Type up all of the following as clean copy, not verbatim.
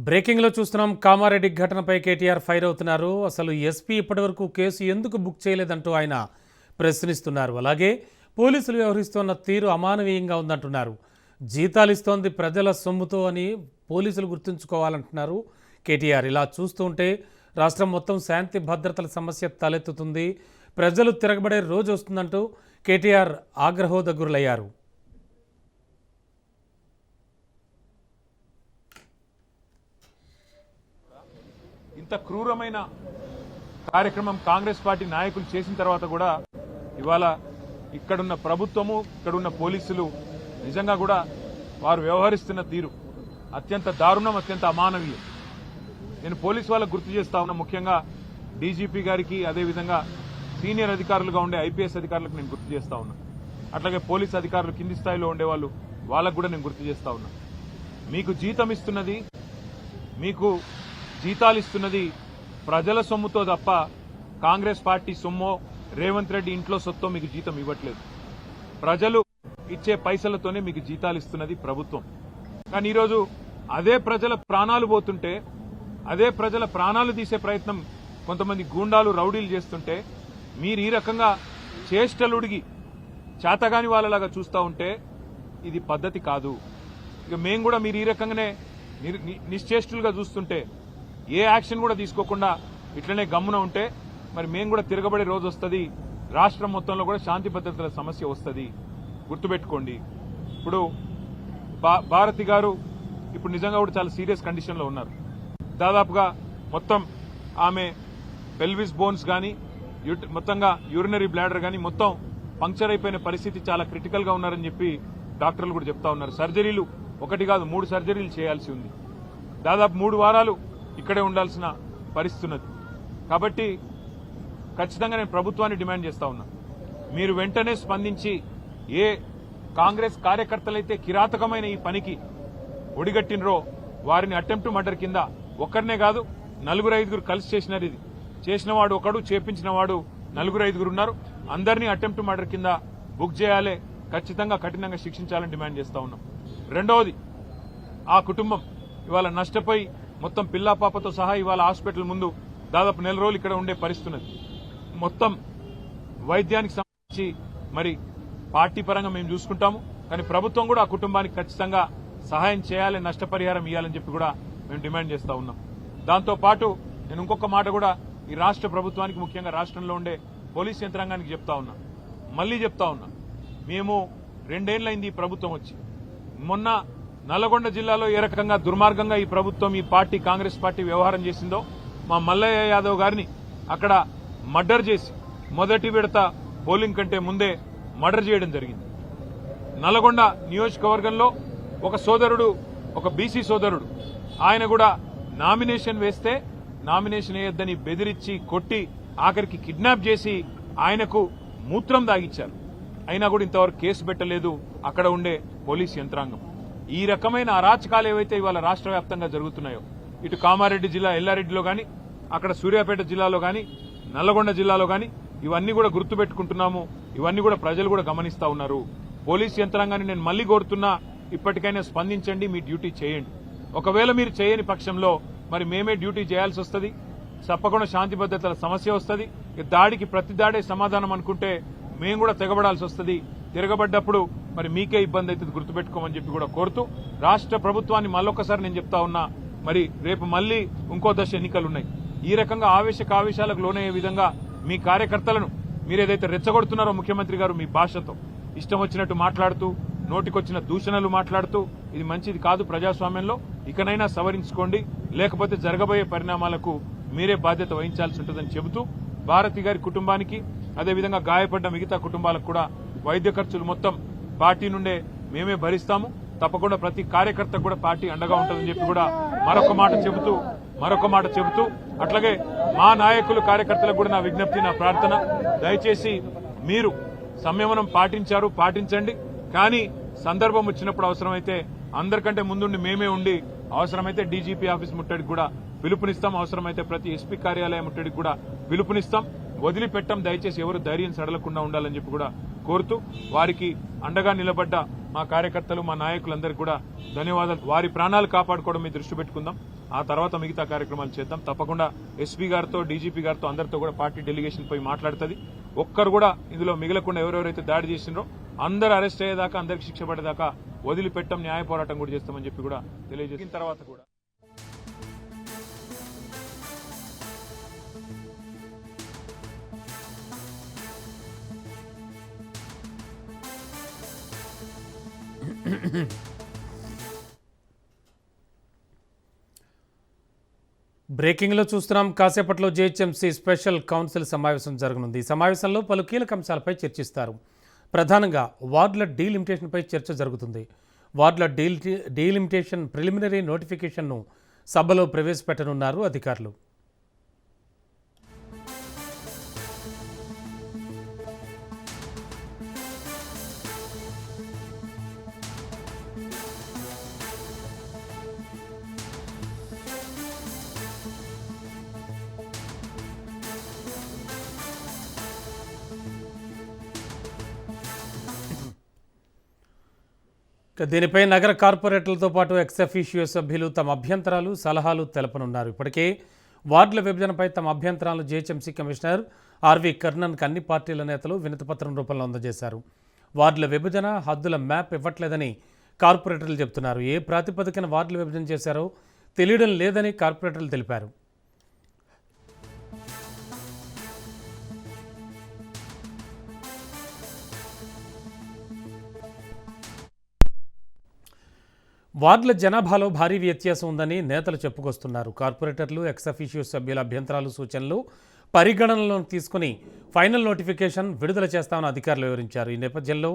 Breaking లో చూస్తున్నాం. కామారెడ్డి ఘటనపై కేటీఆర్ ఫైర్ అవుతున్నారు. అసలు ఎస్పీ ఇప్పటివరకు కేసు ఎందుకు బుక్ చేయలేదంటూ ఆయన ప్రశ్నిస్తున్నారు. అలాగే పోలీసులు వ్యవహరిస్తున్న తీరు అమానవీయంగా ఉందంటున్నారు. జీతాలు ఇస్తోంది ప్రజల సొమ్ముతో అని పోలీసులు గుర్తుంచుకోవాలంటున్నారు కేటీఆర్. ఇలా చూస్తుంటే రాష్ట్రం మొత్తం శాంతి భద్రతల సమస్య తలెత్తుతుంది, ప్రజలు తిరగబడే రోజు వస్తుందంటూ కేటీఆర్ ఆగ్రహోదగ్రులయ్యారు. ఇంత క్రూరమైన కార్యక్రమం కాంగ్రెస్ పార్టీ నాయకులు చేసిన తర్వాత కూడా ఇవాళ ఇక్కడున్న ప్రభుత్వము, ఇక్కడున్న పోలీసులు నిజంగా కూడా వారు వ్యవహరిస్తున్న తీరు అత్యంత దారుణం, అత్యంత అమానవీయం. నేను పోలీసు వాళ్ళకు గుర్తు చేస్తా ఉన్నా, ముఖ్యంగా డీజీపీ గారికి, అదేవిధంగా సీనియర్ అధికారులుగా ఉండే ఐపీఎస్ అధికారులకు నేను గుర్తు చేస్తా ఉన్నా. అట్లాగే పోలీసు అధికారులు కింది స్థాయిలో ఉండేవాళ్ళు, వాళ్ళకు కూడా నేను గుర్తు చేస్తా ఉన్నా. మీకు జీతం ఇస్తున్నది, మీకు జీతాలు ఇస్తున్నది ప్రజల సొమ్ముతో తప్ప కాంగ్రెస్ పార్టీ సొమ్మో, రేవంత్ రెడ్డి ఇంట్లో సొత్తో మీకు జీతం ఇవ్వట్లేదు. ప్రజలు ఇచ్చే పైసలతోనే మీకు జీతాలు ఇస్తున్నది ప్రభుత్వం. కానీ ఈరోజు అదే ప్రజల ప్రాణాలు పోతుంటే, అదే ప్రజల ప్రాణాలు తీసే ప్రయత్నం కొంతమంది గూండాలు, రౌడీలు చేస్తుంటే మీరు ఈ రకంగా చేష్టలుడిగి చేతగాని వాళ్ళలాగా చూస్తూ ఉంటే ఇది పద్ధతి కాదు. ఇక మేము కూడా మీరు ఈ రకంగానే నిశ్చేష్టులుగా చూస్తుంటే, ఏ యాక్షన్ కూడా తీసుకోకుండా ఇట్లనే గమ్మున ఉంటే మరి మేము కూడా తిరగబడే రోజు వస్తుంది. రాష్ట్రం మొత్తంలో కూడా శాంతి భద్రతల సమస్య వస్తుంది. గుర్తుపెట్టుకోండి. ఇప్పుడు భారతి గారు ఇప్పుడు నిజంగా కూడా చాలా సీరియస్ కండిషన్లో ఉన్నారు. దాదాపుగా మొత్తం ఆమె పెల్విస్ బోన్స్ కానీ, మొత్తంగా యూరినరీ బ్లాడర్ కానీ మొత్తం పంక్చర్ అయిపోయిన పరిస్థితి, చాలా క్రిటికల్ గా ఉన్నారని చెప్పి డాక్టర్లు కూడా చెప్తా ఉన్నారు. సర్జరీలు ఒకటి కాదు 3 సర్జరీలు చేయాల్సి ఉంది. దాదాపు 3 వారాలు ఇక్కడే ఉండాల్సిన పరిస్థితి ఉన్నది. కాబట్టి ఖచ్చితంగా నేను ప్రభుత్వాన్ని డిమాండ్ చేస్తా ఉన్నా, మీరు వెంటనే స్పందించి ఏ కాంగ్రెస్ కార్యకర్తలైతే కిరాతకమైన ఈ పనికి ఒడిగట్టినరో వారిని అటెంప్ట్ మర్డర్ కింద ఒక్కరినే కాదు 4-5 కలిసి చేసినారు. ఇది చేసినవాడు ఒకడు, చేపించిన వాడు 4-5 ఉన్నారు. అందరినీ అటెంప్ట్ మర్డర్ కింద బుక్ చేయాలి, ఖచ్చితంగా కఠినంగా శిక్షించాలని డిమాండ్ చేస్తా ఉన్నాం. రెండవది, ఆ కుటుంబం ఇవాళ నష్టపోయి మొత్తం పిల్లా పాపతో సహా ఇవాళ హాస్పిటల్ ముందు దాదాపు 4 రోజులు ఇక్కడ ఉండే పరిస్థితి ఉన్నది. మొత్తం వైద్యానికి సంబంధించి మరి పార్టీ పరంగా మేము చూసుకుంటాము, కానీ ప్రభుత్వం కూడా ఆ కుటుంబానికి ఖచ్చితంగా సహాయం చేయాలి, నష్టపరిహారం ఇవ్వాలని చెప్పి కూడా మేము డిమాండ్ చేస్తా ఉన్నాం. దాంతో పాటు నేను ఇంకొక మాట కూడా ఈ రాష్ట్ర ప్రభుత్వానికి, ముఖ్యంగా రాష్ట్రంలో ఉండే పోలీస్ యంత్రాంగానికి చెప్తా ఉన్నా, మళ్లీ చెప్తా ఉన్నా. మేము 2 ఏళ్లైంది ఈ ప్రభుత్వం వచ్చి. మొన్న నల్లగొండ జిల్లాలో ఏ రకంగా దుర్మార్గంగా ఈ ప్రభుత్వం, ఈ పార్టీ, కాంగ్రెస్ పార్టీ వ్యవహారం చేసిందో, మా మల్లయ్య యాదవ్ గారిని అక్కడ మర్డర్ చేసి మొదటి విడత పోలింగ్ కంటే ముందే మర్డర్ చేయడం జరిగింది. నల్లగొండ నియోజకవర్గంలో ఒక సోదరుడు, ఒక బీసీ సోదరుడు, ఆయన కూడా నామినేషన్ వేస్తే నామినేషన్ వేయొద్దని బెదిరించి కొట్టి ఆఖరికి కిడ్నాప్ చేసి ఆయనకు మూత్రం దాగిచ్చారు. అయినా కూడా ఇంతవరకు కేసు పెట్టలేదు అక్కడ ఉండే పోలీస్ యంత్రాంగం. ఈ రకమైన అరాచకాలు ఏవైతే ఇవాళ రాష్ట్ర వ్యాప్తంగా జరుగుతున్నాయో, ఇటు కామారెడ్డి జిల్లా ఎల్లారెడ్డిలో గాని, అక్కడ సూర్యాపేట జిల్లాలో గాని, నల్లగొండ జిల్లాలో గాని, ఇవన్నీ కూడా గుర్తుపెట్టుకుంటున్నాము. ఇవన్నీ కూడా ప్రజలు కూడా గమనిస్తా ఉన్నారు. పోలీస్ యంత్రాంగాన్ని నేను మళ్లీ కోరుతున్నా, ఇప్పటికైనా స్పందించండి, మీ డ్యూటీ చేయండి. ఒకవేళ మీరు చేయని పక్షంలో మరి మేమే డ్యూటీ చేయాల్సి వస్తుంది. తప్పకుండా శాంతి భద్రతల సమస్య వస్తుంది. దాడికి ప్రతి దాడే సమాధానం అనుకుంటే మేము కూడా తెగబడాల్సి వస్తుంది. తిరగబడ్డప్పుడు మరి మీకే ఇబ్బంది అవుతుంది, గుర్తుపెట్టుకోమని చెప్పి కూడా కోరుతూ, రాష్ట్ర ప్రభుత్వాన్ని మళ్ళొక్కసారి నేను చెప్తా ఉన్నా, మరి రేపు మళ్లీ ఇంకో దశ ఎన్నికలున్నాయి. ఈ రకంగా ఆవేశాలకు లోనయ్యే విధంగా మీ కార్యకర్తలను మీరేదైతే రెచ్చగొడుతున్నారో ముఖ్యమంత్రి గారు మీ భాషతో ఇష్టం వచ్చినట్టు మాట్లాడుతూ, నోటికొచ్చిన దూషణలు మాట్లాడుతూ, ఇది మంచిది కాదు ప్రజాస్వామ్యంలో. ఇకనైనా సవరించుకోండి, లేకపోతే జరగబోయే పరిణామాలకు మీరే బాధ్యత వహించాల్సి ఉంటుందని చెబుతూ, భారతి గారి కుటుంబానికి, అదేవిధంగా గాయపడ్డ మిగతా కుటుంబాలకు కూడా వైద్య ఖర్చులు మొత్తం పార్టీ నుండే మేమే భరిస్తాము. తప్పకుండా ప్రతి కార్యకర్తకు కూడా పార్టీ అండగా ఉంటుందని చెప్పి కూడా మరొక మాట చెబుతూ అట్లాగే మా నాయకులు, కార్యకర్తలకు కూడా నా విజ్ఞప్తి, నా ప్రార్థన, దయచేసి మీరు సంయమనం పాటించండి. కానీ సందర్భం వచ్చినప్పుడు అవసరమైతే అందరికంటే ముందుండి మేమే ఉండి, అవసరమైతే డీజీపీ ఆఫీస్ ముట్టడికి కూడా పిలుపునిస్తాం, అవసరమైతే ప్రతి ఎస్పీ కార్యాలయం ముట్టడికి కూడా పిలుపునిస్తాం. వదిలిపెట్టం. దయచేసి ఎవరు ధైర్యం సడలకుండా ఉండాలని చెప్పి కూడా కోరుతూ, వారికి అండగా నిలబడ్డ మా కార్యకర్తలు మా నాయకులందరికీ కూడా ధన్యవాదాలు. వారి ప్రాణాలు కాపాడుకోవడం మీద దృష్టి పెట్టుకుందాం. ఆ తర్వాత మిగతా కార్యక్రమాలు చేద్దాం. తప్పకుండా ఎస్పీ గారితో డీజీపీ గారితో అందరితో కూడా పార్టీ డెలిగేషన్ పోయి మాట్లాడుతుంది. ఒక్కరు కూడా ఇందులో మిగలకుండా ఎవరెవరైతే దాడి చేసినారో అందరూ అరెస్ట్ అయ్యేదాకా అందరికి శిక్ష పడేదాకా వదిలిపెట్టం, న్యాయ పోరాటం కూడా చేస్తామని చెప్పి కూడా తెలియజేసిన తర్వాత కూడా బ్రేకింగ్లో చూస్తున్నాం. కాసేపట్లో జేహెచ్ఎంసీ స్పెషల్ కౌన్సిల్ సమావేశం జరగనుంది. ఈ సమావేశంలో పలు కీలక అంశాలపై చర్చిస్తారు. ప్రధానంగా వార్డుల డీలిమిటేషన్పై చర్చ జరుగుతుంది. వార్డుల డీలిమిటేషన్ ప్రిలిమినరీ నోటిఫికేషన్ను సభలో ప్రవేశపెట్టనున్నారు అధికారులు. దీనిపై నగర కార్పొరేటర్లతో పాటు ఎక్స్-అఫీషియో సభ్యులు తమ అభ్యంతరాలు, సలహాలు తెలపనున్నారు. ఇప్పటికే వార్డుల విభజనపై తమ అభ్యంతరాలను జేహెచ్ఎంసీ కమిషనర్ ఆర్వి కర్ణన్కి అన్ని పార్టీల నేతలు వినతిపత్రం రూపంలో అందజేశారు. వార్డుల విభజన, హద్దుల మ్యాప్ ఇవ్వట్లేదని కార్పొరేటర్లు చెబుతున్నారు. ఏ ప్రాతిపదికన వార్డుల విభజన చేశారో తెలియడం లేదని కార్పొరేటర్లు తెలిపారు. వార్డుల జనాభాలో భారీ వ్యత్యాసం ఉందని నేతలు చెప్పుకొస్తున్నారు. కార్పొరేటర్లు, ఎక్స్-అఫీషియో సభ్యుల అభ్యంతరాలు, సూచనలు పరిగణనలోకి తీసుకుని ఫైనల్ నోటిఫికేషన్ విడుదల చేస్తామని అధికారులు వివరించారు. ఈ నేపథ్యంలో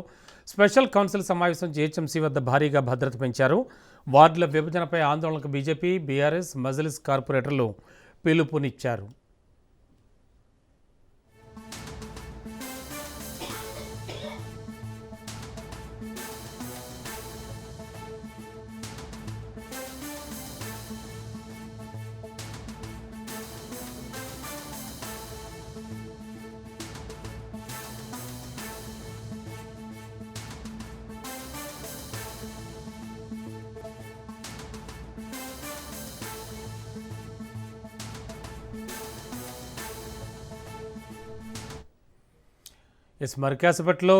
స్పెషల్ కౌన్సిల్ సమావేశం జేహెచ్ఎంసీ వద్ద భారీగా భద్రత పెంచారు. వార్డుల విభజనపై ఆందోళనకు బీజేపీ, బీఆర్ఎస్, మజ్లిస్ కార్పొరేటర్లు పిలుపునిచ్చారు. మరి కాసేపట్లో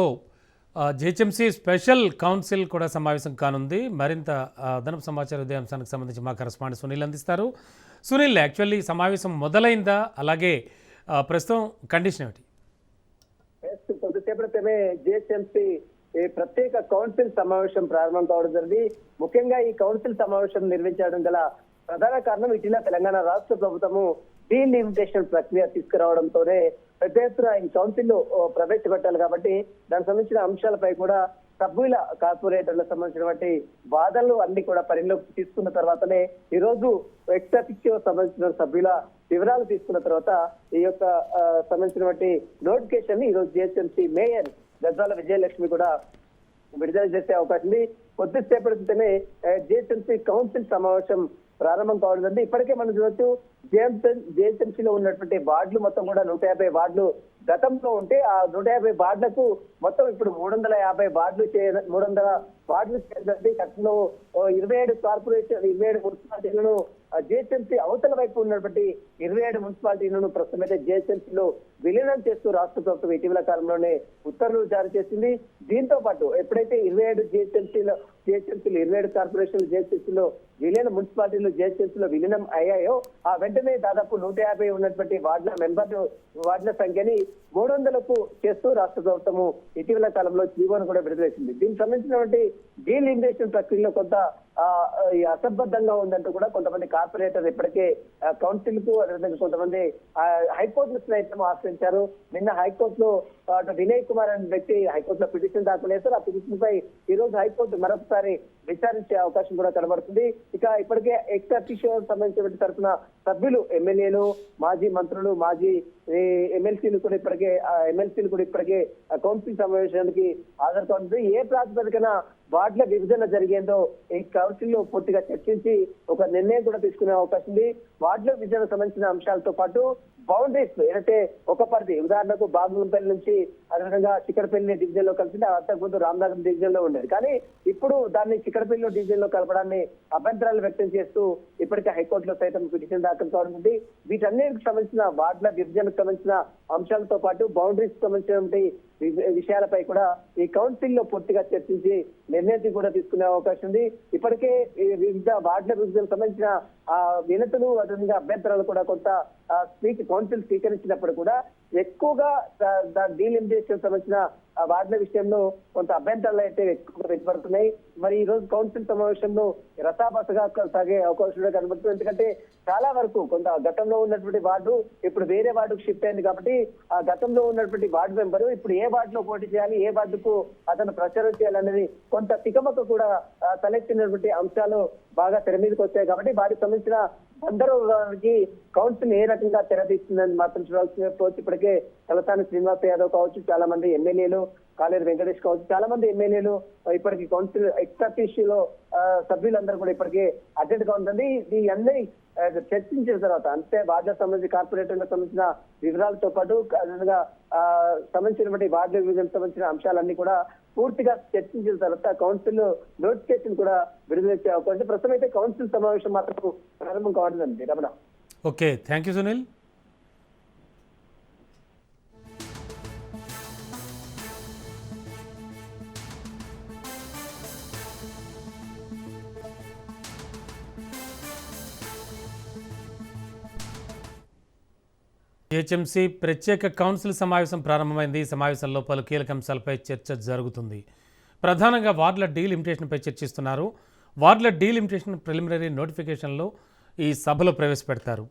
జేహెచ్ఎంసీ స్పెషల్ కౌన్సిల్ కూడా సమావేశం కానుంది. మరింత అదనపు సమాచారం ఇదే అంశానికి సంబంధించి మా కరెస్పాండెంట్ సునీల్ అందిస్తారు. సునీల్, యాక్చువల్లీ సమావేశం మొదలైందా? అలాగే ప్రస్తుతం కండిషన్ ఏమిటి? కొద్దిసేపటి క్రితమే జేహెచ్ఎంసీ ప్రత్యేక కౌన్సిల్ సమావేశం ప్రారంభం కావడం జరిగింది. ముఖ్యంగా ఈ కౌన్సిల్ సమావేశం నిర్వహించడం గల ప్రధాన కారణం ఇటీవల తెలంగాణ రాష్ట్ర ప్రభుత్వము డీలిమిటేషన్ ప్రక్రియ తీసుకురావడంతోనే పెద్ద ఎత్తున ఈ కౌన్సిల్ ప్రవేశపెట్టాలి కాబట్టి దానికి సంబంధించిన అంశాలపై కూడా సభ్యుల కార్పొరేటర్లకు సంబంధించినటువంటి వాదనలు అన్ని కూడా పరిగణలోకి తీసుకున్న తర్వాతనే ఈ రోజు ఎక్స్-అఫీషియో సంబంధించిన సభ్యుల వివరాలు తీసుకున్న తర్వాత ఈ యొక్క సంబంధించినటువంటి నోటిఫికేషన్ ని ఈ రోజు జేహెచ్ఎంసీ మేయర్ గద్వాల విజయలక్ష్మి కూడా విడుదల చేసే అవకాశం ఉంది. కొద్దిసేపటి క్రితమే జేహెచ్ఎంసీ కౌన్సిల్ సమావేశం ప్రారంభం కావడం జరిగింది. ఇప్పటికే మనం చూడొచ్చు జేహెచ్ఎంసీలో ఉన్నటువంటి వార్డులు మొత్తం కూడా 150 వార్డులు గతంలో ఉంటే ఆ 150 వార్డులకు మొత్తం ఇప్పుడు 350 వార్డులు 300 వార్డులు చేరినట్టు గతంలో 27 కార్పొరేషన్ 27 మున్సిపాలిటీలను జేహెచ్ఎంసీ అవతల వైపు ఉన్నటువంటి 27 మున్సిపాలిటీలను ప్రస్తుతం అయితే జేహెచ్ఎంసీలో విలీనం చేస్తూ రాష్ట్ర ప్రభుత్వం ఇటీవల కాలంలోనే ఉత్తర్వులు జారీ చేసింది. దీంతో పాటు ఎప్పుడైతే 27 జేహెచ్ఎంసీలు 27 కార్పొరేషన్లు జేహెచ్ఎంసీలో విలీన మున్సిపాలిటీలు జేహెచ్ఎంసీలో విలీనం అయ్యాయో ఆ వెంటనే దాదాపు 150 ఉన్నటువంటి వార్డుల సంఖ్యని 300కు చేస్తూ రాష్ట్ర ప్రభుత్వము ఇటీవల కాలంలో జీవోను కూడా విడుదల చేసింది. దీనికి సంబంధించినటువంటి డీలిమిటేషన్ ప్రక్రియలో కొంత అసంబద్ధంగా ఉందంటూ కూడా కొంతమంది కార్పొరేటర్ ఇప్పటికే కౌన్సిల్ కు అదేవిధంగా కొంతమంది హైకోర్టును సైతం ఆశ్రయించారు. నిన్న హైకోర్టులో వినయ్ కుమార్ అనే వ్యక్తి హైకోర్టులో పిటిషన్ దాఖలు చేశారు. ఆ పిటిషన్ పై ఈ రోజు హైకోర్టు మరొకసారి విచారించే అవకాశం కూడా కనబడుతుంది. ఇక ఇప్పటికే ఎక్స్-అఫీషియో సంబంధించిన తరఫున సభ్యులు, ఎమ్మెల్యేలు, మాజీ మంత్రులు, మాజీ ఎమ్మెల్సీలు కూడా ఇప్పటికే కౌన్సిల్ సమావేశానికి హాజరు కానుంది. ఏ ప్రాతిపదికన వార్డుల విభజన జరిగేందో ఈ కౌన్సిల్ లో పూర్తిగా చర్చించి ఒక నిర్ణయం కూడా తీసుకునే అవకాశం ఉంది. వార్డుల విభజన సంబంధించిన అంశాలతో పాటు బౌండరీస్ ఏదైతే ఒక పరిధి, ఉదాహరణకు బాగుంపల్లి నుంచి అదేవిధంగా చిక్కడపల్లి డివిజన్ లో కలిసింది, అంతకుముందు రామనగర్ డివిజన్ లో ఉండేది. కానీ ఇప్పుడు దాన్ని చిక్కడపల్లి డివిజన్ లో కలపడాన్ని అభ్యంతరాలు వ్యక్తం చేస్తూ ఇప్పటికే హైకోర్టులో సైతం పిటిషన్ దాఖలు కావడం. వీటన్నిటికి సంబంధించిన వార్డుల విభజనకు సంబంధించిన అంశాలతో పాటు బౌండరీస్ సంబంధించినటువంటి విషయాలపై కూడా ఈ కౌన్సిల్ లో పూర్తిగా చర్చించి నిర్ణయం కూడా తీసుకునే అవకాశం ఉంది. ఇప్పటికే వివిధ వార్డుల విభజనకు సంబంధించిన వినతులు అదేవిధంగా అభ్యంతరాలు కూడా కొంత కౌన్సిల్ స్వీకరించినప్పుడు కూడా ఎక్కువగా డీలిమిటేషన్ సంబంధించిన వార్డుల విషయంలో కొంత అభ్యంతరాలు అయితే ఎక్కువగా వెలువడుతున్నాయి. మరి ఈ రోజు కౌన్సిల్ సమావేశంలో రసాబసగా సాగే అవకాశం కనబడుతుంది. ఎందుకంటే చాలా వరకు కొంత గతంలో ఉన్నటువంటి వార్డు ఇప్పుడు వేరే వార్డుకు షిఫ్ట్ అయింది కాబట్టి ఆ గతంలో ఉన్నటువంటి వార్డు మెంబరు ఇప్పుడు ఏ వార్డులో పోటీ చేయాలి, ఏ వార్డుకు అతను ప్రచారం చేయాలనేది కొంత తికమక కూడా తలెత్తినటువంటి అంశాలు బాగా తెర మీదకి వచ్చాయి. కాబట్టి వాటికి సంబంధించిన అందరూ కౌన్సిల్ ఏ రకంగా తెరతీస్తుందని మాత్రం చూడాల్సిన ఇప్పటికే తలసాని శ్రీనివాస్ యాదవ్ కావచ్చు, చాలా మంది ఎమ్మెల్యేలు, కాలేరు వెంకటేష్ కావచ్చు, చాలా మంది ఎమ్మెల్యేలు ఇప్పటికీ కౌన్సిల్ ఎక్స్పర్టీషియలో సభ్యులందరూ కూడా ఇప్పటికే అటెండ్ గా ఉంటుంది. ఈ అందరి చర్చించిన తర్వాత అంటే వార్డులకు సంబంధించి కార్పొరేటర్లకు సంబంధించిన వివరాలతో పాటు అదేవిధంగా సంబంధించినటువంటి వార్డు విభజనకు సంబంధించిన అంశాలన్నీ కూడా పూర్తిగా చర్చించిన తర్వాత కౌన్సిల్ నోటిఫికేషన్ కూడా విడుదల చేసే అవకాశం. ప్రస్తుతం అయితే కౌన్సిల్ సమావేశం మాత్రం ప్రారంభం కావట్లేదండి. Ramana. Okay, thank you Sunil. GHMC ప్రత్యేక కౌన్సిల్ సమావేశం ప్రారంభమైంది. ఈ సమావేశంలో పలు కీలక అంశాలపై చర్చ జరుగుతుంది. ప్రధానంగా వార్డుల డీలిమిటేషన్పై చర్చిస్తున్నారు. వార్డుల డీలిమిటేషన్ ప్రిలిమినరీ నోటిఫికేషన్లో ఈ సభలో ప్రవేశపెడతారు.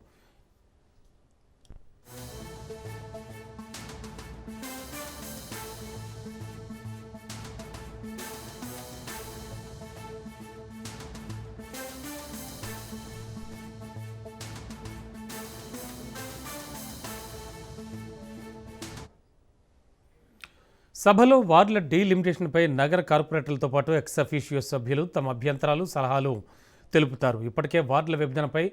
సభలో వార్డుల డీలిమిటేషన్పై నగర కార్పొరేటర్లతో పాటు ఎక్స్ అఫీషియో సభ్యులు తమ అభ్యంతరాలు, సలహాలు తెలుపుతారు. ఇప్పటికే వార్డుల విభజనపై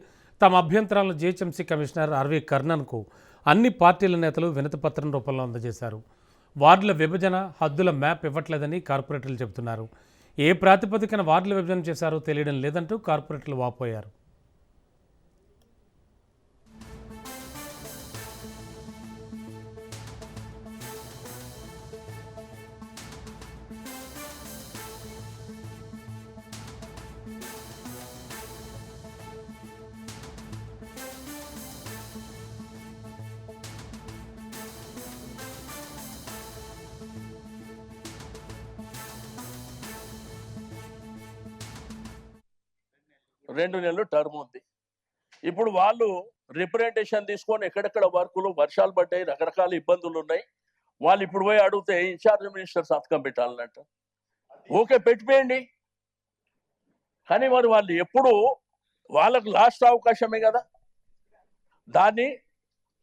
తమ అభ్యంతరాలను జిహెచ్ఎంసీ కమిషనర్ ఆర్వి కర్ణన్కు అన్ని పార్టీల నేతలు వినతిపత్రం రూపంలో అందజేశారు. వార్డుల విభజన హద్దుల మ్యాప్ ఇవ్వట్లేదని కార్పొరేటర్లు చెబుతున్నారు. ఏ ప్రాతిపదికన వార్డుల విభజన చేశారో తెలియడం లేదంటూ కార్పొరేటర్లు వాపోయారు. రెండు నెలలు టర్మ్ ఉంది. ఇప్పుడు వాళ్ళు రిప్రజెంటేషన్ తీసుకొని ఎక్కడెక్కడ వర్కులు, వర్షాలు పడ్డాయి, రకరకాల ఇబ్బందులు ఉన్నాయి. వాళ్ళు ఇప్పుడు పోయి అడిగితే ఇన్ఛార్జ్ మినిస్టర్ సంతకం పెట్టాలన్నట్ట. ఓకే, పెట్టిపోయండి. కానీ మరి వాళ్ళు ఎప్పుడు వాళ్ళకు లాస్ట్ అవకాశమే కదా. దాన్ని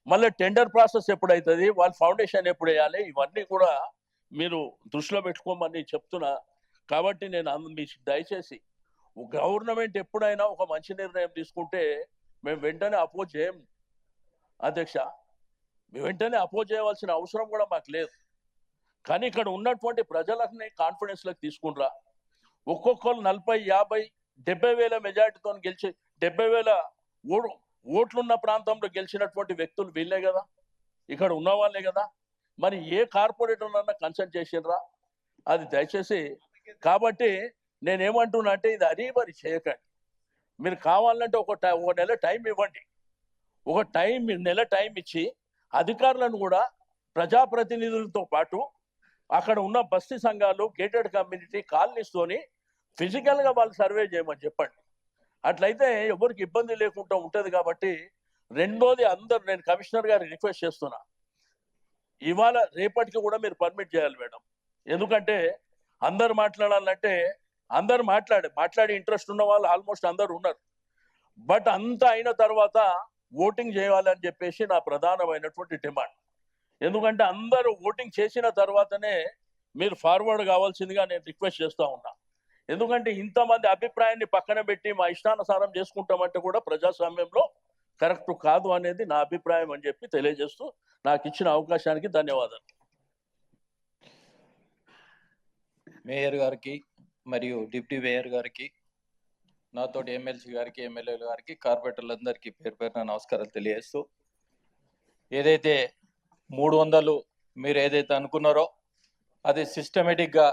మళ్ళీ టెండర్ ప్రాసెస్ ఎప్పుడైతుంది, వాళ్ళ ఫౌండేషన్ ఎప్పుడు వేయాలి, ఇవన్నీ కూడా మీరు దృష్టిలో పెట్టుకోమని చెప్తున్నా. కాబట్టి నేను మీకు దయచేసి గవర్నమెంట్ ఎప్పుడైనా ఒక మంచి నిర్ణయం తీసుకుంటే మేము వెంటనే అపోజ్ చేయం అధ్యక్ష. వెంటనే అపోజ్ చేయవలసిన అవసరం కూడా మాకు లేదు. కానీ ఇక్కడ ఉన్నటువంటి ప్రజలని కాన్ఫిడెన్స్లోకి తీసుకుంటారా. ఒక్కొక్కరు 40, 50, 70,000 మెజార్టీతో గెలిచి 70,000 ఓట్లున్న ప్రాంతంలో గెలిచినటువంటి వ్యక్తులు వీళ్ళే కదా, ఇక్కడ ఉన్న వాళ్ళే కదా. మరి ఏ కార్పొరేటర్ అన్నా కన్సల్ట్ చేసిండ్రా? అది దయచేసి. కాబట్టి నేనేమంటున్నా అంటే ఇది అరీబరి చేయకండి. మీరు కావాలంటే ఒక నెల టైం ఇవ్వండి. నెల టైం ఇచ్చి అధికారులను కూడా ప్రజాప్రతినిధులతో పాటు అక్కడ ఉన్న బస్తీ సంఘాలు, గేటెడ్ కమ్యూనిటీ కాలనీస్తోని ఫిజికల్గా వాళ్ళు సర్వే చేయమని చెప్పండి. అట్లయితే ఎవరికి ఇబ్బంది లేకుండా ఉంటుంది. కాబట్టి రెండోది, నేను కమిషనర్ గారికి రిక్వెస్ట్ చేస్తున్నా, ఇవాళ రేపటికి కూడా మీరు పర్మిట్ చేయాలి మేడం. ఎందుకంటే అందరు మాట్లాడాలంటే అందరు మాట్లాడి ఇంట్రెస్ట్ ఉన్న వాళ్ళు ఆల్మోస్ట్ అందరు ఉన్నారు. బట్ అంతా అయిన తర్వాత ఓటింగ్ చేయాలని చెప్పేసి నా ప్రధానమైనటువంటి డిమాండ్. ఎందుకంటే అందరూ ఓటింగ్ చేసిన తర్వాతనే మీరు ఫార్వర్డ్ కావాల్సిందిగా నేను రిక్వెస్ట్ చేస్తూ ఉన్నా. ఎందుకంటే ఇంతమంది అభిప్రాయాన్ని పక్కన పెట్టి మా ఇష్టానుసారం చేసుకుంటామంటే కూడా ప్రజాస్వామ్యంలో కరెక్ట్ కాదు అనేది నా అభిప్రాయం అని చెప్పి తెలియజేస్తూ నాకు ఇచ్చిన అవకాశానికి ధన్యవాదాలు. మేయర్ గారికి మరియు డిప్యూటీ మేయర్ గారికి, నాతోటి ఎమ్మెల్సీ గారికి, ఎమ్మెల్యేల గారికి, కార్పొరేటర్లందరికీ పేరు పేరున నమస్కారాలు తెలియజేస్తూ, ఏదైతే 300 మీరు ఏదైతే అనుకున్నారో అది సిస్టమేటిక్గా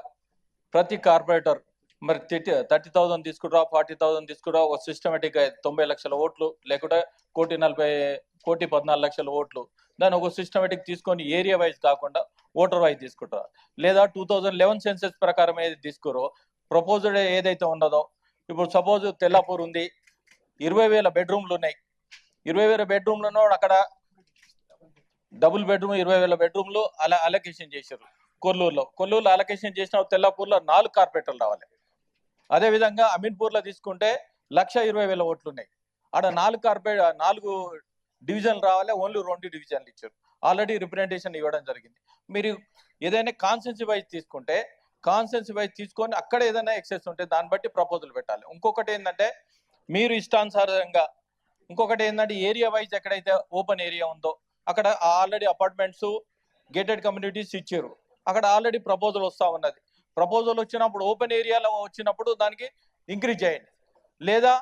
ప్రతి కార్పొరేటర్ మరి 30,000 తీసుకురా, 40,000 తీసుకురా, ఒక సిస్టమేటిక్గా 90 లక్షల ఓట్లు లేకుంటే 1,14,00,000 ఓట్లు, దాన్ని ఒక సిస్టమేటిక్ తీసుకొని ఏరియా వైజ్ కాకుండా ఓటర్ వైజ్ తీసుకుంటారు. లేదా 2011 సెన్సెస్ ప్రకారం ఏది తీసుకురో ప్రపోజల్ ఏదైతే ఉన్నదో, ఇప్పుడు సపోజ్ తెల్లాపూర్ ఉంది, 20,000 బెడ్రూమ్లు ఉన్నాయి. 20,000 బెడ్రూమ్లు ఉన్నవాడు అక్కడ డబుల్ బెడ్రూమ్ 20,000 బెడ్రూమ్లు అలా అలొకేషన్ చేశారు. కొల్లూరులో అలొకేషన్ చేసిన తెల్లాపూర్లో 4 కార్పొరేటర్లు రావాలి. అదేవిధంగా అమీన్పూర్లో తీసుకుంటే 1,20,000 ఓట్లు ఉన్నాయి. ఆడ 4 డివిజన్లు రావాలి, ఓన్లీ 2 డివిజన్లు ఇచ్చారు. ఆల్రెడీ రిప్రజెంటేషన్ ఇవ్వడం జరిగింది. మీరు ఏదైనా కాన్స్టెన్సీ వైజ్ తీసుకుంటే కాన్స్టెన్సీ వైజ్ తీసుకొని అక్కడ ఏదైనా ఎక్సెస్ ఉంటే దాన్ని బట్టి ప్రపోజల్ పెట్టాలి. ఇంకొకటి ఏంటంటే మీరు ఇష్టానుసారంగా, ఇంకొకటి ఏంటంటే ఏరియా వైజ్ ఎక్కడైతే ఓపెన్ ఏరియా ఉందో అక్కడ ఆల్రెడీ అపార్ట్మెంట్స్, గేటెడ్ కమ్యూనిటీస్ ఇచ్చారు. అక్కడ ఆల్రెడీ ప్రపోజల్ వస్తూ ఉన్నది. ప్రపోజల్ వచ్చినప్పుడు ఓపెన్ ఏరియాలో వచ్చినప్పుడు దానికి ఇంక్రీజ్ చేయండి. లేదా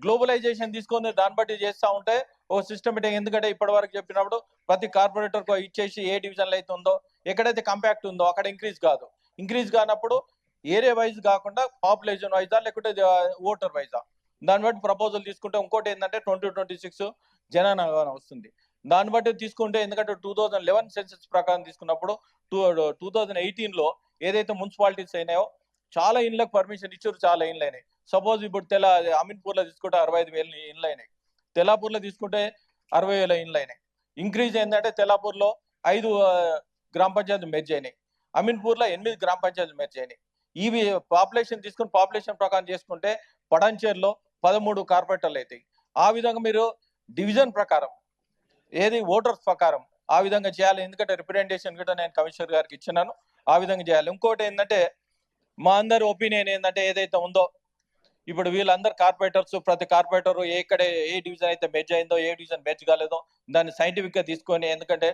గ్లోబలైజేషన్ తీసుకొని దాన్ని బట్టి చేస్తూ ఉంటే ఒక సిస్టమేటిక్, ఎందుకంటే ఇప్పటి వరకు చెప్పినప్పుడు ప్రతి కార్పొరేటర్కు ఇచ్చేసి ఏ డివిజన్లో అయితే ఉందో, ఎక్కడైతే కంపాక్ట్ ఉందో అక్కడ ఇంక్రీజ్ కాదు. ఇంక్రీజ్ కానప్పుడు ఏరియా వైజ్ కాకుండా పాపులేషన్ వైజా లేకుంటే ఓటర్ వైజా, దాన్ని బట్టి ప్రపోజల్ తీసుకుంటే. ఇంకోటి ఏంటంటే 2026 జనగణన వస్తుంది, దాన్ని బట్టి తీసుకుంటే. ఎందుకంటే 2011 సెన్సెస్ ప్రకారం తీసుకున్నప్పుడు 2018లో ఏదైతే మున్సిపాలిటీస్ అయినాయో చాలా ఇండ్లకు పర్మిషన్ ఇచ్చారు, చాలా ఇండ్లు అయినాయి. సపోజ్ ఇప్పుడు అమీన్పూర్లో తీసుకుంటే 65,000 ఇండ్లు అయినాయి, తెల్లాపూర్లో తీసుకుంటే 60,000 ఇండ్లు అయినాయి. ఇంక్రీజ్ ఏంటంటే తెల్లాపూర్లో 5 గ్రామ పంచాయతీలు మెర్జ్ అయినాయి, అమీన్పూర్లో 8 గ్రామ పంచాయతీలు మెర్జ్ అయినాయి. ఇవి పాపులేషన్ తీసుకుని పాపులేషన్ ప్రకారం చేసుకుంటే పడంచేరులో 13 కార్పొరేటర్లు అవుతాయి. ఆ విధంగా మీరు డివిజన్ ప్రకారం ఏది ఓటర్స్ ప్రకారం ఆ విధంగా చేయాలి. ఎందుకంటే రిప్రజెంటేషన్ కూడా నేను కమిషనర్ గారికి ఇచ్చినాను, ఆ విధంగా చేయాలి. ఇంకోటి ఏంటంటే మా అందరి ఒపీనియన్ ఏంటంటే ఏదైతే ఉందో ఇప్పుడు వీళ్ళందరు కార్పొరేటర్స్, ప్రతి కార్పొరేటర్ ఏ డివిజన్ అయితే మెర్జ్ అయిందో, ఏ డివిజన్ మెర్జ్ కాలేదో దాన్ని సైంటిఫిక్ గా తీసుకొని, ఎందుకంటే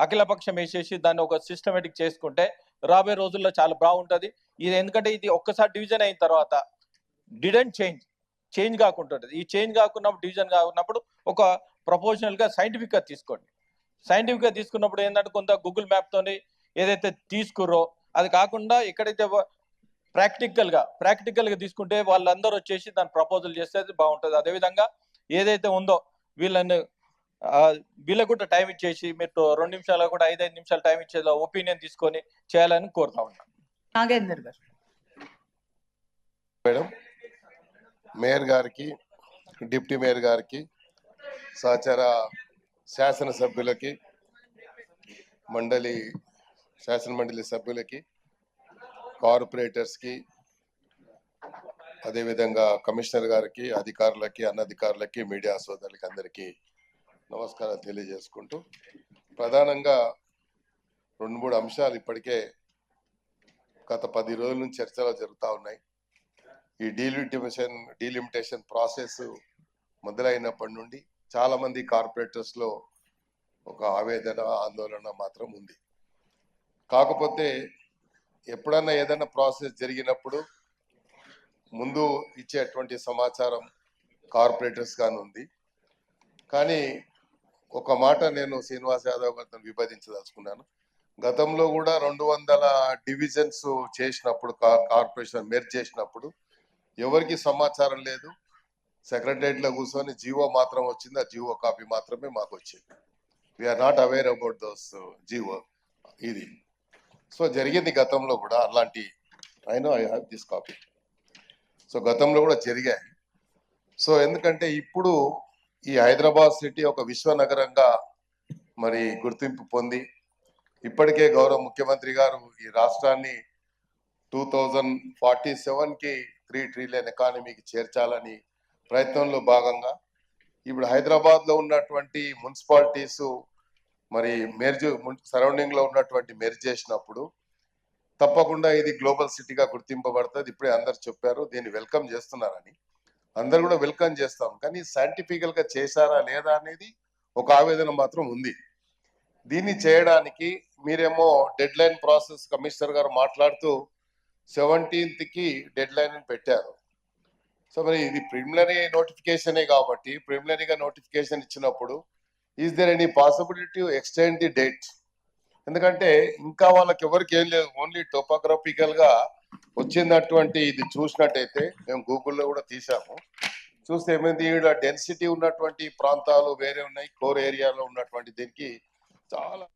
అఖిలపక్షం వేసేసి దాన్ని ఒక సిస్టమేటిక్ చేసుకుంటే రాబోయే రోజుల్లో చాలా బాగుంటుంది. ఇది ఎందుకంటే ఇది ఒక్కసారి డివిజన్ అయిన తర్వాత డిడెంట్ చేంజ్ కాకుంటుంది. ఈ చేంజ్ కాకున్నప్పుడు, డివిజన్ కాకున్నప్పుడు ఒక ప్రపోజనల్ గా సైంటిఫిక్ గా తీసుకోండి. సైంటిఫిక్ గా తీసుకున్నప్పుడు ఏంటంటే కొంత గూగుల్ మ్యాప్ తోని ఏదైతే తీసుకుర్రో అది కాకుండా ఎక్కడైతే ప్రాక్టికల్ గా తీసుకుంటే వాళ్ళందరూ వచ్చేసి దాని ప్రపోజల్ చేస్తే బాగుంటుంది. అదేవిధంగా ఏదైతే ఉందో వీళ్ళకు కూడా టైం ఇచ్చేసి మీరు 2 నిమిషాలు కూడా 5 నిమిషాలు టైం ఇచ్చేలా ఒపీనియన్ తీసుకొని చేయాలని కోరుతా ఉన్నాను. నాగేందర్ గారు. మేడం, మేయర్ గారికి, డిప్యూటీ మేయర్ గారికి, సహచర శాసనసభ్యులకి, శాసన మండలి సభ్యులకి, కార్పొరేటర్స్కి, అదేవిధంగా కమిషనర్ గారికి, అధికారులకి, అనధికారులకి, మీడియా సోదరులకి అందరికీ నమస్కారాలు తెలియజేసుకుంటూ, ప్రధానంగా 2-3 అంశాలు ఇప్పటికే గత 10 రోజుల నుంచి చర్చలు జరుగుతూ ఉన్నాయి. ఈ డీలిమిటేషన్ ప్రాసెస్ మొదలైనప్పటి నుండి చాలా మంది కార్పొరేటర్స్ లో ఒక ఆవేదన, ఆందోళన మాత్రం ఉంది. కాకపోతే ఎప్పుడన్నా ఏదైనా ప్రాసెస్ జరిగినప్పుడు ముందు ఇచ్చేటువంటి సమాచారం కార్పొరేటర్స్ గాని ఉంది. కానీ ఒక మాట నేను శ్రీనివాస్ యాదవ్ గారితో విభజించదలుచుకున్నాను. గతంలో కూడా 200 డివిజన్స్ చేసినప్పుడు, కార్పొరేషన్ మెర్జ్ చేసినప్పుడు ఎవరికి సమాచారం లేదు. సెక్రటరియట్ లో కూర్చొని జీవో మాత్రం వచ్చింది, ఆ జీవో కాపీ మాత్రమే మాకు వచ్చింది. We are not aware about those GO. ఇది సో జరిగింది గతంలో కూడా అలాంటి. I have this copy. So గతంలో కూడా జరిగాయి. సో ఎందుకంటే ఇప్పుడు ఈ హైదరాబాద్ సిటీ ఒక విశ్వనగరంగా మరి గుర్తింపు పొంది ఇప్పటికే గౌరవ ముఖ్యమంత్రి గారు ఈ రాష్ట్రాన్ని 2047కి 3 ట్రిలియన్ ఎకానమీకి చేర్చాలని ప్రయత్నంలో భాగంగా ఇప్పుడు హైదరాబాద్ లో ఉన్నటువంటి మున్సిపాలిటీస్ మరి సరౌండింగ్ లో ఉన్నటువంటి మెర్జ్ చేసినప్పుడు తప్పకుండా ఇది గ్లోబల్ సిటీగా గుర్తింపబడుతుంది. ఇప్పుడే అందరు చెప్పారు, దీన్ని వెల్కమ్ చేస్తున్నారని. అందరు కూడా వెల్కమ్ చేస్తాం. కానీ సైంటిఫికల్ గా చేశారా లేదా అనేది ఒక ఆవేదన మాత్రం ఉంది. దీన్ని చేయడానికి మీరేమో డెడ్ లైన్ ప్రాసెస్ కమిషనర్ గారు మాట్లాడుతూ 17th కి డెడ్ లైన్ పెట్టారు. సో మరి ఇది ప్రిలిమినరీ నోటిఫికేషనే కాబట్టి ప్రిలిమినరీగా నోటిఫికేషన్ ఇచ్చినప్పుడు is there any possibility to extend the date? ఎందుకంటే ఇంకా వాళ్ళకి ఎవరికి ఏం లేదు, ఓన్లీ టోపోగ్రఫికల్ గా వచ్చినటువంటి ఇది చూసినట్టయితే మేము గూగుల్లో కూడా తీసాము. చూస్తే ఏమైంది, ఈడ డెన్సిటీ ఉన్నటువంటి ప్రాంతాలు వేరే ఉన్నాయి, కోర్ ఏరియాలో ఉన్నటువంటి దీనికి చాలా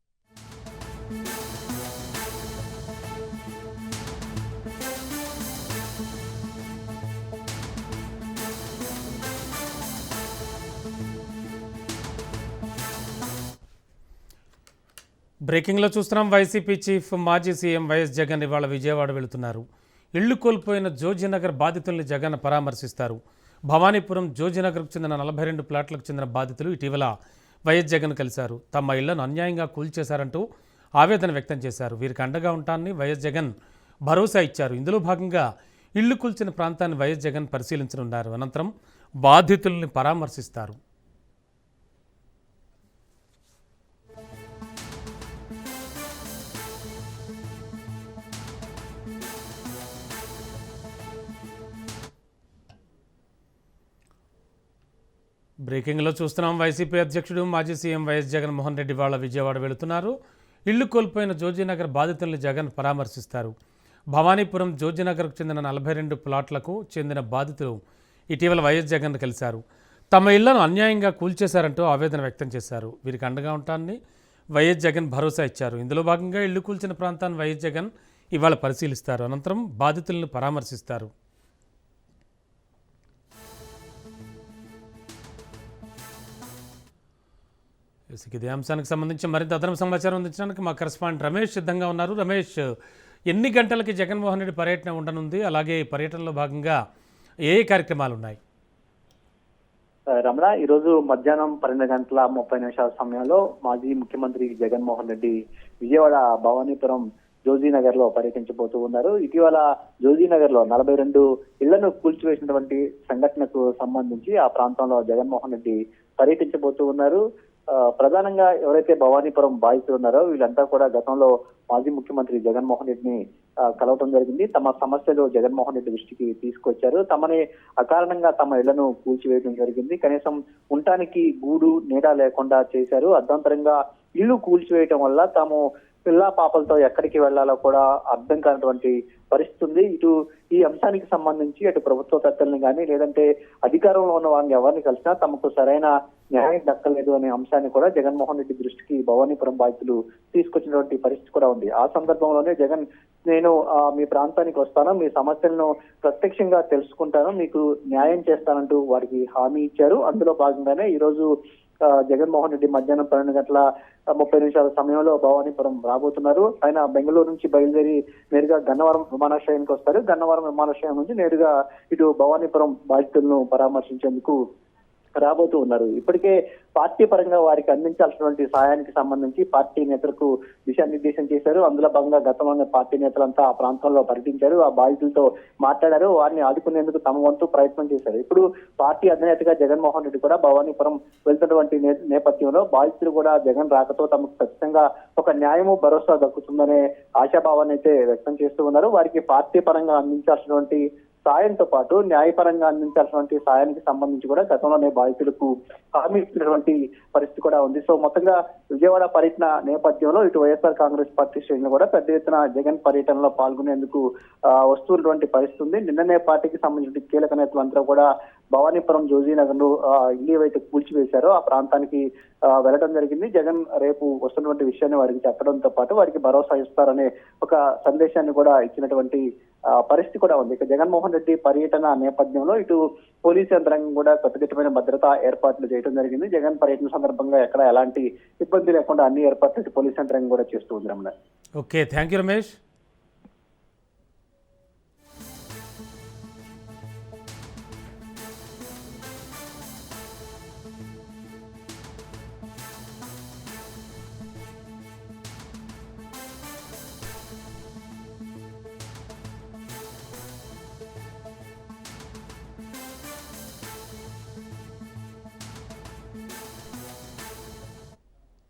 బ్రేకింగ్లో చూస్తున్నాం. వైసీపీ చీఫ్ మాజీ సీఎం వైఎస్ జగన్ ఇవాళ విజయవాడ వెళుతున్నారు. ఇళ్లు కోల్పోయిన జోజీనగర్ బాధితుల్ని జగన్ పరామర్శిస్తారు. భవానీపురం జోజీనగర్కు చెందిన 42 ప్లాట్లకు చెందిన బాధితులు ఇటీవల వైఎస్ జగన్ కలిశారు. తమ ఇళ్లను అన్యాయంగా కూల్చేశారంటూ ఆవేదన వ్యక్తం చేశారు. వీరికి అండగా ఉంటానని వైఎస్ జగన్ భరోసా ఇచ్చారు. ఇందులో భాగంగా ఇళ్లు కూల్చిన ప్రాంతాన్ని వైఎస్ జగన్ పరిశీలించనున్నారు. అనంతరం బాధితుల్ని పరామర్శిస్తారు. బ్రేకింగ్లో చూస్తున్నాం. వైసీపీ అధ్యక్షుడు మాజీ సీఎం వైఎస్ జగన్మోహన్ రెడ్డి వాళ్ళ విజయవాడ వెళుతున్నారు. ఇళ్లు కోల్పోయిన జోజీనగర్ బాధితుల్ని జగన్ పరామర్శిస్తారు. భవానీపురం జోజీనగర్కు చెందిన 42 ప్లాట్లకు చెందిన బాధితులు ఇటీవల వైఎస్ జగన్ కలిశారు. తమ ఇళ్లను అన్యాయంగా కూల్చేశారంటూ ఆవేదన వ్యక్తం చేశారు. వీరికి అండగా ఉంటానని వైఎస్ జగన్ భరోసా ఇచ్చారు. ఇందులో భాగంగా ఇళ్లు కూల్చిన ప్రాంతాన్ని వైఎస్ జగన్ ఇవాళ పరిశీలిస్తారు. అనంతరం బాధితులను పరామర్శిస్తారు. ఇదే అంశానికి సంబంధించి మరింత అదనపు సమాచారం అందించడానికి మా కరెస్పాండెంట్ రమేష్ సిద్ధంగా ఉన్నారు. రమేష్, ఎన్ని గంటలకి జగన్మోహన్ రెడ్డి పర్యటన ఉండనుంది? అలాగే పర్యటనలో భాగంగా ఏ కార్యక్రమాలు ఉన్నాయి? రమణ, ఈరోజు మధ్యాహ్నం 12:30 సమయంలో మాజీ ముఖ్యమంత్రి జగన్మోహన్ రెడ్డి విజయవాడ భవానీపురం జోజీనగర్ లో పర్యటించబోతూ ఉన్నారు. ఇటీవల జోజీనగర్ లో 42 ఇళ్లను కూల్చివేసినటువంటి సంఘటనకు సంబంధించి ఆ ప్రాంతంలో జగన్మోహన్ రెడ్డి పర్యటించబోతూ ఉన్నారు. ప్రధానంగా ఎవరైతే భవానీపురం బాధితులు ఉన్నారో వీళ్ళంతా కూడా గతంలో మాజీ ముఖ్యమంత్రి జగన్మోహన్ రెడ్డిని కలవటం జరిగింది. తమ సమస్యలు జగన్మోహన్ రెడ్డి దృష్టికి తీసుకొచ్చారు. తమని అకారణంగా తమ ఇళ్లను కూల్చివేయడం జరిగింది. కనీసం ఉండటానికి గూడు నీడ లేకుండా చేశారు. అర్ధాంతరంగా ఇల్లు కూల్చివేయటం వల్ల తాము పిల్ల పాపలతో ఎక్కడికి వెళ్లాలో కూడా అర్థం కానటువంటి పరిస్థితి ఉంది. ఇటు ఈ అంశానికి సంబంధించి అటు ప్రభుత్వ పెద్దల్ని కానీ లేదంటే అధికారంలో ఉన్న వారిని ఎవరిని కలిసినా తమకు సరైన న్యాయం దక్కలేదు అనే అంశాన్ని కూడా జగన్మోహన్ రెడ్డి దృష్టికి భవానీపురం బాధితులు తీసుకొచ్చినటువంటి పరిస్థితి కూడా ఉంది. ఆ సందర్భంలోనే జగన్, నేను మీ ప్రాంతానికి వస్తాను, మీ సమస్యలను ప్రత్యక్షంగా తెలుసుకుంటాను, మీకు న్యాయం చేస్తానంటూ వారికి హామీ ఇచ్చారు. అందులో భాగంగానే ఈ రోజు జగన్మోహన్ రెడ్డి మధ్యాహ్నం 12:30 సమయంలో భవానీపురం రాబోతున్నారు. ఆయన బెంగళూరు నుంచి బయలుదేరి నేరుగా గన్నవరం విమానాశ్రయానికి వస్తారు. గన్నవరం విమానాశ్రయం నుంచి నేరుగా ఇటు భవానీపురం బాధితులను పరామర్శించేందుకు రాబోతూ ఉన్నారు. ఇప్పటికే పార్టీ పరంగా వారికి అందించాల్సినటువంటి సాయానికి సంబంధించి పార్టీ నేతలకు దిశానిర్దేశం చేశారు. అందులో భాగంగా గతంలో పార్టీ నేతలంతా ఆ ప్రాంతంలో పర్యటించారు, ఆ బాధితులతో మాట్లాడారు, వారిని ఆదుకునేందుకు తమ వంతు ప్రయత్నం చేశారు. ఇప్పుడు పార్టీ అధినేతగా జగన్మోహన్ రెడ్డి కూడా భవానీపురం వెళ్తున్నటువంటి నేపథ్యంలో బాధితులు కూడా జగన్ రాకతో తమకు ఖచ్చితంగా ఒక న్యాయము భరోసా దక్కుతుందనే ఆశాభావాన్ని అయితే వ్యక్తం చేస్తూ ఉన్నారు. వారికి పార్టీ పరంగా అందించాల్సినటువంటి సాయంతో పాటు న్యాయపరంగా అందించాల్సినటువంటి సాయానికి సంబంధించి కూడా గతంలోనే బాధితులకు హామీ ఇచ్చినటువంటి పరిస్థితి కూడా ఉంది. సో మొత్తంగా విజయవాడ పర్యటన నేపథ్యంలో ఇటు వైఎస్ఆర్ కాంగ్రెస్ పార్టీ శ్రేణులు కూడా పెద్ద ఎత్తున జగన్ పర్యటనలో పాల్గొనేందుకు వస్తున్నటువంటి పరిస్థితి ఉంది. నిన్ననే పార్టీకి సంబంధించిన కీలక నేతలందరూ కూడా భవానీపురం జోజీనగర్ ను ఇల్లు ఏవైతే కూల్చివేశారో ఆ ప్రాంతానికి వెళ్ళడం జరిగింది. జగన్ రేపు వస్తున్నటువంటి విషయాన్ని వారికి చెప్పడంతో పాటు వారికి భరోసా ఇస్తారనే ఒక సందేశాన్ని కూడా ఇచ్చినటువంటి పరిస్థితి కూడా ఉంది. ఇక జగన్మోహన్ రెడ్డి పర్యటన నేపథ్యంలో ఇటు పోలీసు యంత్రాంగం కూడా కట్టుదిట్టమైన భద్రతా ఏర్పాట్లు చేయడం జరిగింది. జగన్ పర్యటన సందర్భంగా ఎక్కడ ఎలాంటి ఇబ్బంది లేకుండా అన్ని ఏర్పాట్లు పోలీసు యంత్రాంగం కూడా చేస్తూ ఉంది. Okay, thank you Ramesh.